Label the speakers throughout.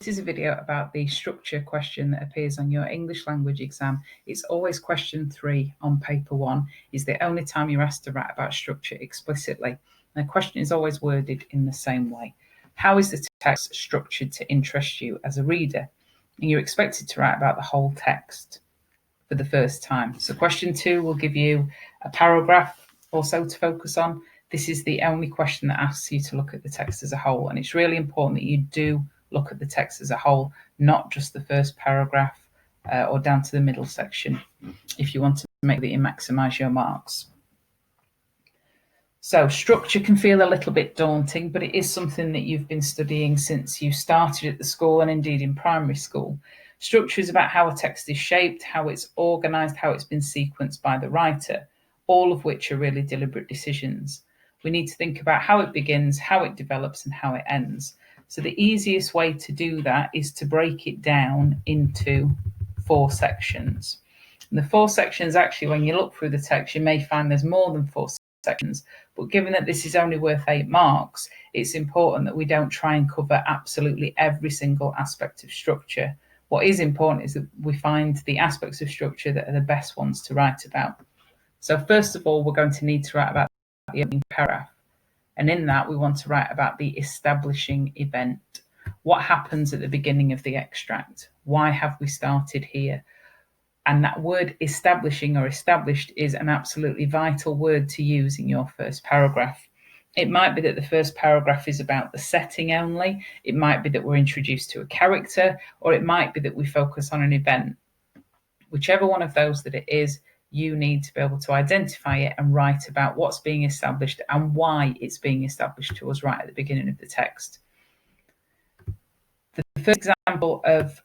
Speaker 1: This is a video about the structure question that appears on your English language exam. It's always question 3 on paper 1. It's the only time you're asked to write about structure explicitly. And the question is always worded in the same way. How is the text structured to interest you as a reader? And you're expected to write about the whole text for the first time. So question 2 will give you a paragraph also to focus on. This is the only question that asks you to look at the text as a whole. And it's really important that you do look at the text as a whole, not just the first paragraph or down to the middle section, if you want to make that you maximise your marks. So structure can feel a little bit daunting, but it is something that you've been studying since you started at the school and indeed in primary school. Structure is about how a text is shaped, how it's organised, how it's been sequenced by the writer, all of which are really deliberate decisions. We need to think about how it begins, how it develops, and how it ends. So the easiest way to do that is to break it down into 4 sections. And the 4 sections, actually, when you look through the text, you may find there's more than 4 sections. But given that this is only worth 8 marks, it's important that we don't try and cover absolutely every single aspect of structure. What is important is that we find the aspects of structure that are the best ones to write about. So first of all, we're going to need to write about the opening paragraph. And in that, we want to write about the establishing event. What happens at the beginning of the extract? Why have we started here? And that word establishing or established is an absolutely vital word to use in your first paragraph. It might be that the first paragraph is about the setting only. It might be that we're introduced to a character, or it might be that we focus on an event. Whichever one of those that it is, you need to be able to identify it and write about what's being established and why it's being established to us right at the beginning of the text. The first example of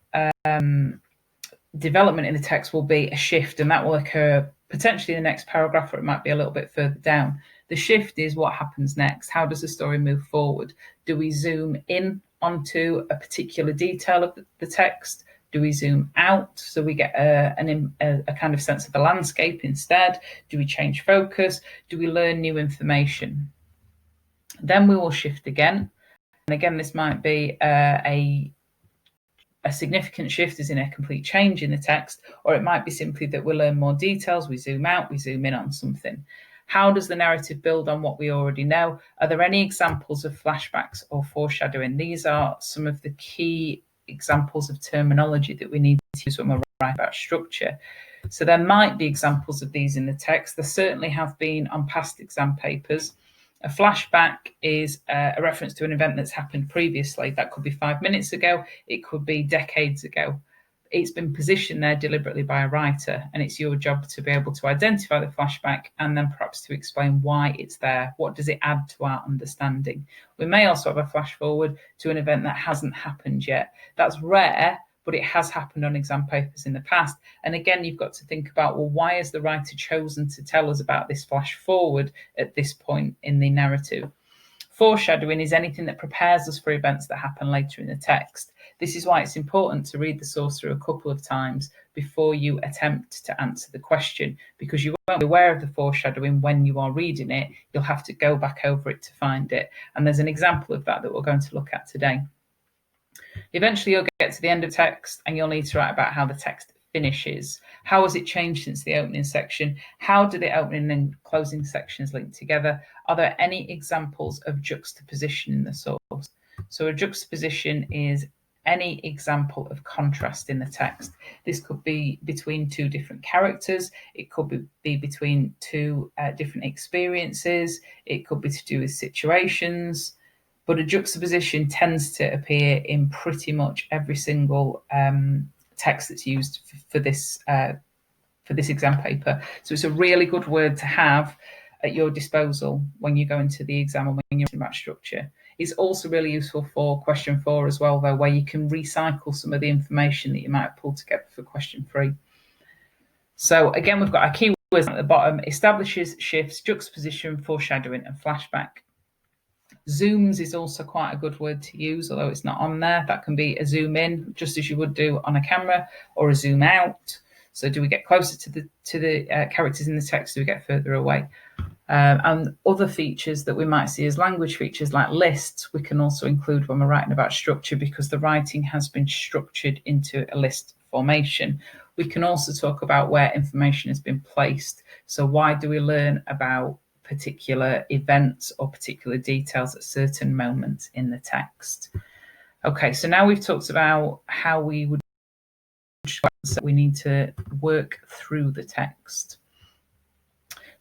Speaker 1: development in the text will be a shift, and that will occur potentially in the next paragraph, or it might be a little bit further down. The shift is what happens next. How does the story move forward? Do we zoom in onto a particular detail of the text? Do we zoom out so we get a kind of sense of the landscape instead? Do we change focus? Do we learn new information? Then we will shift again. And again, this might be a significant shift, as in a complete change in the text, or it might be simply that we learn more details, we zoom out, we zoom in on something. How does the narrative build on what we already know? Are there any examples of flashbacks or foreshadowing? These are some of the key examples of terminology that we need to use when we're writing about structure. So there might be examples of these in the text. There certainly have been on past exam papers. A flashback is a reference to an event that's happened previously. That could be 5 minutes ago. It could be decades ago. It's been positioned there deliberately by a writer, and it's your job to be able to identify the flashback and then perhaps to explain why it's there. What does it add to our understanding? We may also have a flash forward to an event that hasn't happened yet. That's rare, but it has happened on exam papers in the past. And again, you've got to think about, well, why has the writer chosen to tell us about this flash forward at this point in the narrative? Foreshadowing is anything that prepares us for events that happen later in the text. This is why it's important to read the source through a couple of times before you attempt to answer the question, because you won't be aware of the foreshadowing when you are reading it. You'll have to go back over it to find it. And there's an example of that we're going to look at today. Eventually, you'll get to the end of text and you'll need to write about how the text finishes. How has it changed since the opening section? How do the opening and closing sections link together? Are there any examples of juxtaposition in the source? So a juxtaposition is any example of contrast in the text. This could be between 2 different characters. It could be between 2 different experiences. It could be to do with situations. But a juxtaposition tends to appear in pretty much every single text that's used for this exam paper. So it's a really good word to have at your disposal when you go into the exam and when you're thinking about structure. It's also really useful for question 4 as well, though, where you can recycle some of the information that you might have pulled together for question 3. So again, we've got our keywords at the bottom: establishes, shifts, juxtaposition, foreshadowing, and flashback. Zooms is also quite a good word to use, although it's not on there. That can be a zoom in, just as you would do on a camera, or a zoom out. So do we get closer to the characters in the text? Do we get further away? And other features that we might see as language features like lists, we can also include when we're writing about structure, because the writing has been structured into a list formation. We can also talk about where information has been placed. So why do we learn about particular events or particular details at certain moments in the text? Okay, so now we've talked about how we would, we need to work through the text.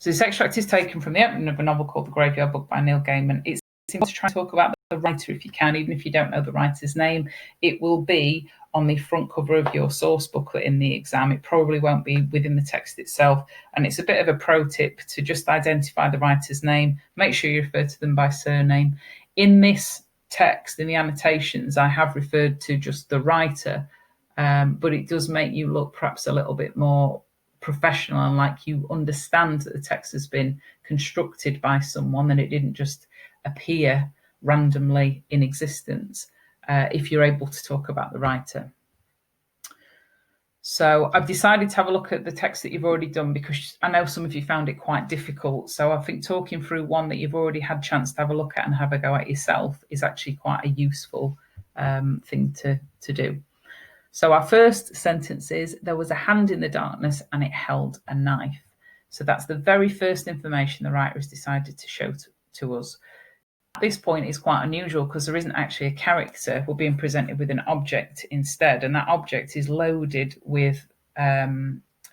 Speaker 1: So this extract is taken from the opening of a novel called The Graveyard Book by Neil Gaiman. It's important to try and talk about the writer if you can, even if you don't know the writer's name. It will be on the front cover of your source booklet in the exam. It probably won't be within the text itself. And it's a bit of a pro tip to just identify the writer's name. Make sure you refer to them by surname. In this text, in the annotations, I have referred to just the writer, but it does make you look perhaps a little bit more professional and like you understand that the text has been constructed by someone and it didn't just appear randomly in existence, if you're able to talk about the writer. So I've decided to have a look at the text that you've already done, because I know some of you found it quite difficult. So I think talking through one that you've already had a chance to have a look at and have a go at yourself is actually quite a useful thing to do. So our first sentence is, there was a hand in the darkness and it held a knife. So that's the very first information the writer has decided to show to us. At this point, it's quite unusual because there isn't actually a character. We're being presented with an object instead, and that object is loaded with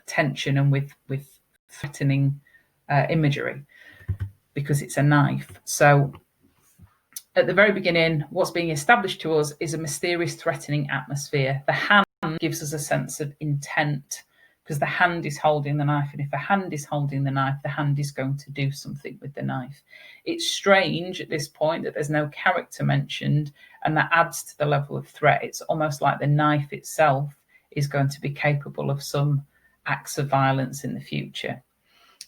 Speaker 1: tension and with threatening imagery because it's a knife. So at the very beginning, what's being established to us is a mysterious, threatening atmosphere. The hand gives us a sense of intent because the hand is holding the knife. And if a hand is holding the knife, the hand is going to do something with the knife. It's strange at this point that there's no character mentioned, and that adds to the level of threat. It's almost like the knife itself is going to be capable of some acts of violence in the future.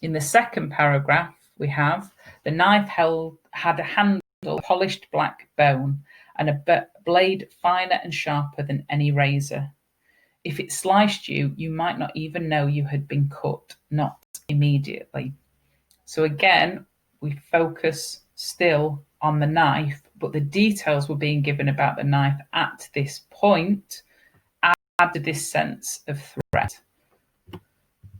Speaker 1: In the second paragraph, we have, the knife had a handle, polished black bone, and a blade finer and sharper than any razor. If it sliced you, you might not even know you had been cut, not immediately. So again, we focus still on the knife, but the details were being given about the knife at this point added this sense of threat.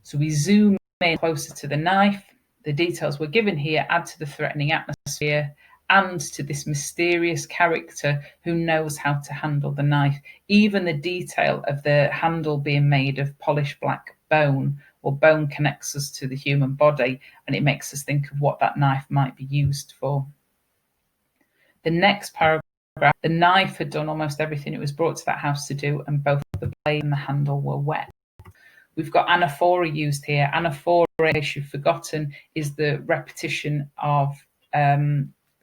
Speaker 1: So we zoom in closer to the knife. The details we're given here add to the threatening atmosphere and to this mysterious character who knows how to handle the knife. Even the detail of the handle being made of polished black bone, or bone, connects us to the human body, and it makes us think of what that knife might be used for. The next paragraph, the knife had done almost everything it was brought to that house to do, and both the blade and the handle were wet. We've got anaphora used here. Anaphora, in case you've forgotten, is the repetition of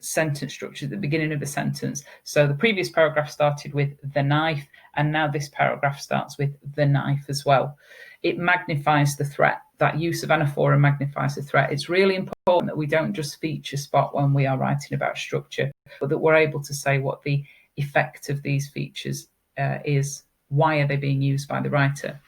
Speaker 1: sentence structure at the beginning of a sentence. So the previous paragraph started with the knife, and now this paragraph starts with the knife as well. It magnifies the threat. That use of anaphora magnifies the threat. It's really important that we don't just feature spot when we are writing about structure, but that we're able to say what the effect of these features is. Why are they being used by the writer?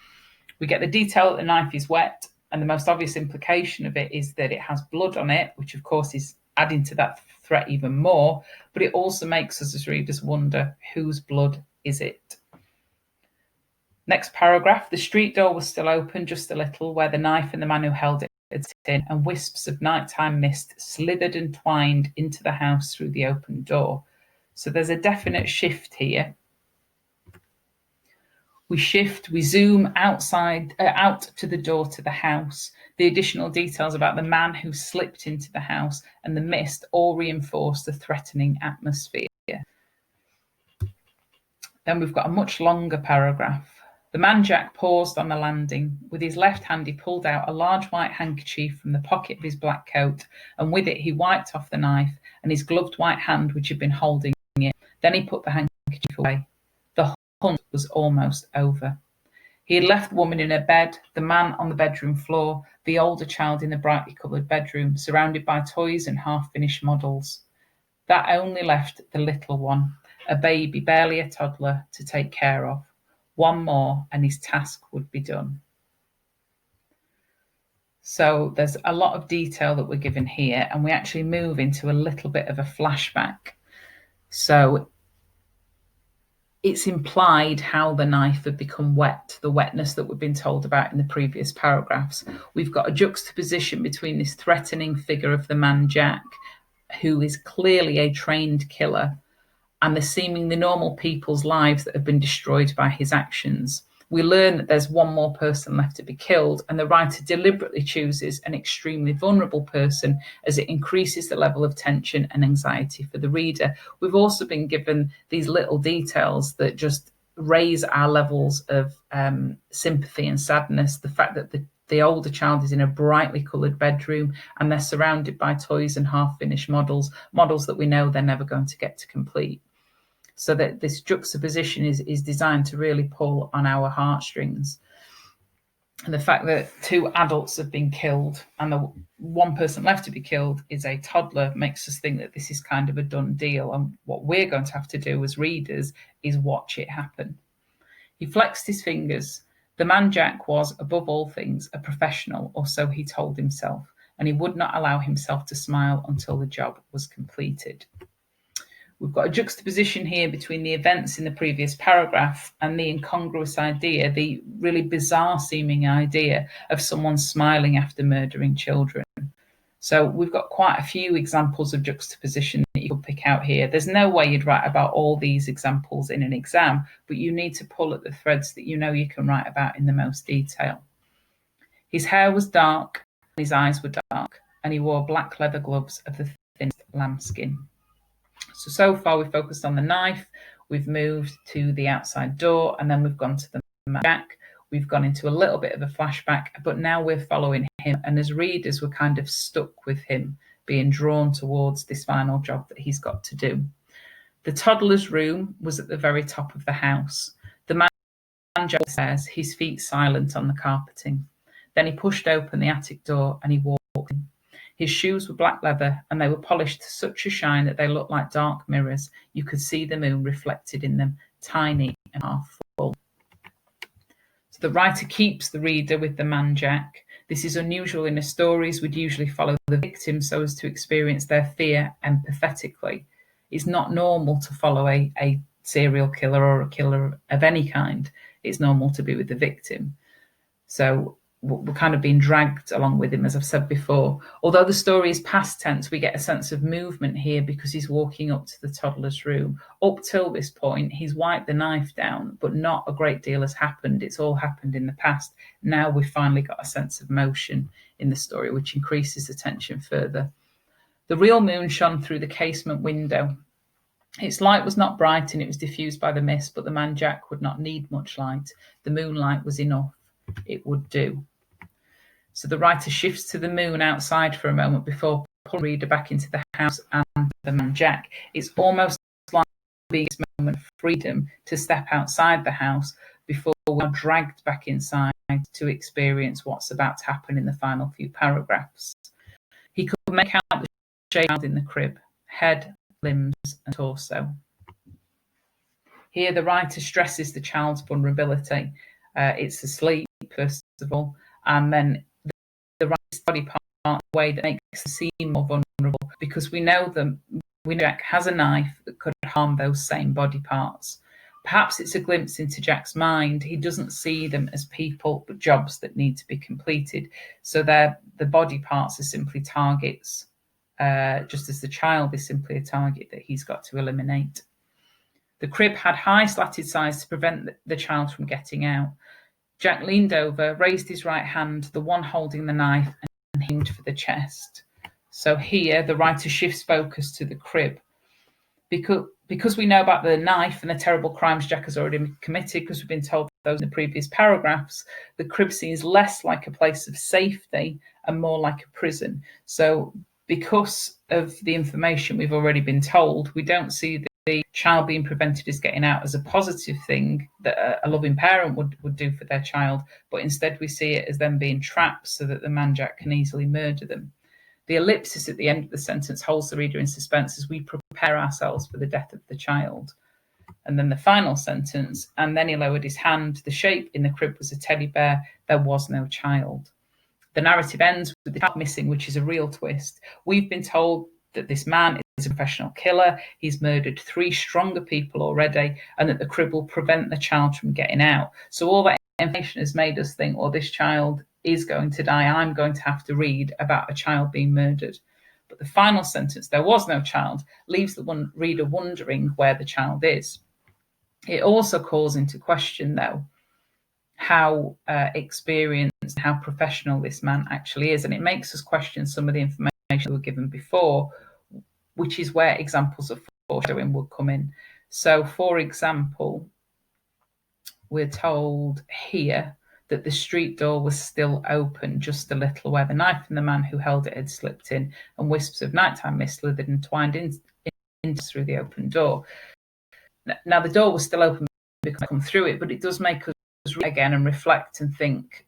Speaker 1: We get the detail that the knife is wet, and the most obvious implication of it is that it has blood on it, which of course is adding to that threat even more, but it also makes us as readers wonder, whose blood is it? Next paragraph, the street door was still open just a little, where the knife and the man who held it had in, and wisps of nighttime mist slithered and twined into the house through the open door. So there's a definite shift here. We zoom outside, out to the door to the house. The additional details about the man who slipped into the house and the mist all reinforce the threatening atmosphere. Then we've got a much longer paragraph. The man Jack paused on the landing. With his left hand, he pulled out a large white handkerchief from the pocket of his black coat, and with it he wiped off the knife and his gloved white hand which had been holding it. Then he put the handkerchief away. The hunt was almost over. He had left the woman in her bed, the man on the bedroom floor, the older child in the brightly coloured bedroom, surrounded by toys and half-finished models. That only left the little one, a baby, barely a toddler, to take care of. One more and his task would be done. So there's a lot of detail that we're given here, and we actually move into a little bit of a flashback. So it's implied how the knife had become wet, the wetness that we've been told about in the previous paragraphs. We've got a juxtaposition between this threatening figure of the man Jack, who is clearly a trained killer, and the seemingly normal people's lives that have been destroyed by his actions. We learn that there's one more person left to be killed, and the writer deliberately chooses an extremely vulnerable person as it increases the level of tension and anxiety for the reader. We've also been given these little details that just raise our levels of sympathy and sadness. The fact that the older child is in a brightly coloured bedroom and they're surrounded by toys and half-finished models that we know they're never going to get to complete. So that this juxtaposition is designed to really pull on our heartstrings. And the fact that 2 adults have been killed and the one person left to be killed is a toddler makes us think that this is kind of a done deal. And what we're going to have to do as readers is watch it happen. He flexed his fingers. The man Jack was, above all things, a professional, or so he told himself, and he would not allow himself to smile until the job was completed. We've got a juxtaposition here between the events in the previous paragraph and the incongruous idea, the really bizarre seeming idea of someone smiling after murdering children. So we've got quite a few examples of juxtaposition that you could pick out here. There's no way you'd write about all these examples in an exam, but you need to pull at the threads that you know you can write about in the most detail. His hair was dark, his eyes were dark, and he wore black leather gloves of the thinnest lambskin. So far we've focused on the knife, we've moved to the outside door, and then we've gone to the man Jack. We've gone into a little bit of a flashback, but now we're following him. And as readers, we're kind of stuck with him, being drawn towards this final job that he's got to do. The toddler's room was at the very top of the house. The man Jack says, his feet silent on the carpeting. Then he pushed open the attic door and he walked in. His shoes were black leather and they were polished to such a shine that they looked like dark mirrors. You could see the moon reflected in them, tiny and half full. So the writer keeps the reader with the man Jack. This is unusual in his stories. We'd usually follow the victim so as to experience their fear empathetically. It's not normal to follow a serial killer or a killer of any kind. It's normal to be with the victim. So we're kind of being dragged along with him, as I've said before. Although the story is past tense, we get a sense of movement here because he's walking up to the toddler's room. Up till this point, he's wiped the knife down, but not a great deal has happened. It's all happened in the past. Now we've finally got a sense of motion in the story, which increases the tension further. The real moon shone through the casement window. Its light was not bright and it was diffused by the mist, but the man Jack would not need much light. The moonlight was enough. It would do. So the writer shifts to the moon outside for a moment before pulling the reader back into the house and the man Jack. It's almost like being this moment of freedom to step outside the house before we're dragged back inside to experience what's about to happen in the final few paragraphs. He could make out the child in the crib, head, limbs and torso. Here the writer stresses the child's vulnerability. It's asleep, first of all, and then the writer's body part in a way that makes it seem more vulnerable because we know Jack has a knife that could harm those same body parts. Perhaps it's a glimpse into Jack's mind. He doesn't see them as people, but jobs that need to be completed. So the body parts are simply targets, just as the child is simply a target that he's got to eliminate. The crib had high slatted sides to prevent the child from getting out. Jack leaned over, raised his right hand, the one holding the knife, and aimed for the chest. So here the writer shifts focus to the crib. Because we know about the knife and the terrible crimes Jack has already committed, because we've been told those in the previous paragraphs, the crib seems less like a place of safety and more like a prison. So because of the information we've already been told, we don't see the child being prevented as getting out as a positive thing that a loving parent would do for their child, but instead we see it as them being trapped so that the man Jack can easily murder them. The ellipsis at the end of the sentence holds the reader in suspense as we prepare ourselves for the death of the child. And then the final sentence, and then he lowered his hand. The shape in the crib was a teddy bear. There was no child. The narrative ends with the child missing, which is a real twist. We've been told that this man is a professional killer. He's murdered 3 stronger people already, and that the crib will prevent the child from getting out. So all that information has made us think, well, this child is going to die. I'm going to have to read about a child being murdered. But the final sentence, there was no child, leaves the reader wondering where the child is. It also calls into question, though, how experienced, how professional this man actually is. And it makes us question some of the information we were given before, which is where examples of foreshadowing would come in. So, for example, we're told here that the street door was still open just a little, where the knife and the man who held it had slipped in, and wisps of nighttime mist slithered and twined in through the open door. Now, the door was still open because I come through it, but it does make us read again and reflect and think,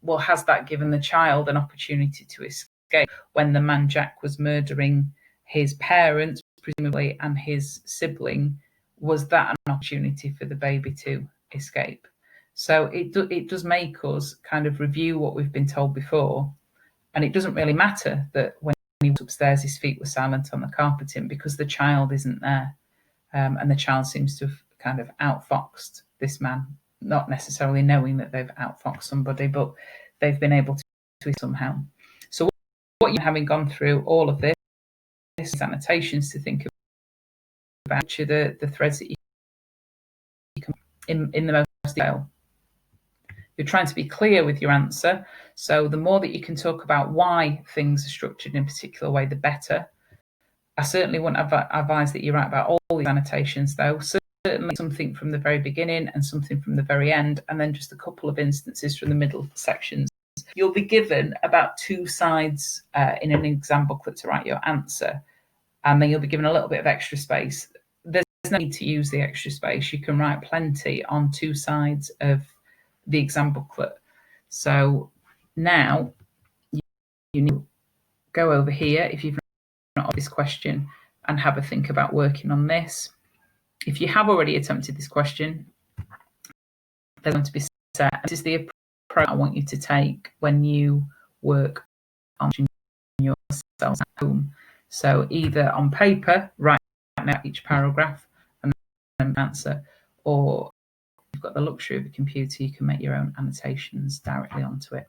Speaker 1: well, has that given the child an opportunity to escape when the man Jack was murdering his parents, presumably, and his sibling? Was that an opportunity for the baby to escape? So it does make us kind of review what we've been told before, and it doesn't really matter that when he was upstairs his feet were silent on the carpeting, because the child isn't there, and the child seems to have kind of outfoxed this man, not necessarily knowing that they've outfoxed somebody, but they've been able to somehow. So what you having gone through all of this annotations to think about, which are the threads that you can in the most detail. You're trying to be clear with your answer. So the more that you can talk about why things are structured in a particular way, the better. I certainly wouldn't advise that you write about all these annotations, though. Certainly something from the very beginning and something from the very end, and then just a couple of instances from the middle sections. You'll be given about 2 sides in an exam booklet to write your answer, and then you'll be given a little bit of extra space. There's no need to use the extra space. You can write plenty on 2 sides of the exam booklet. So now you need to go over here if you've not got this question and have a think about working on this. If you have already attempted this question, there's going to be set. This is the approach I want you to take when you work on yourselves at home. So either on paper, write out each paragraph and then answer, or if you've got the luxury of a computer, you can make your own annotations directly onto it.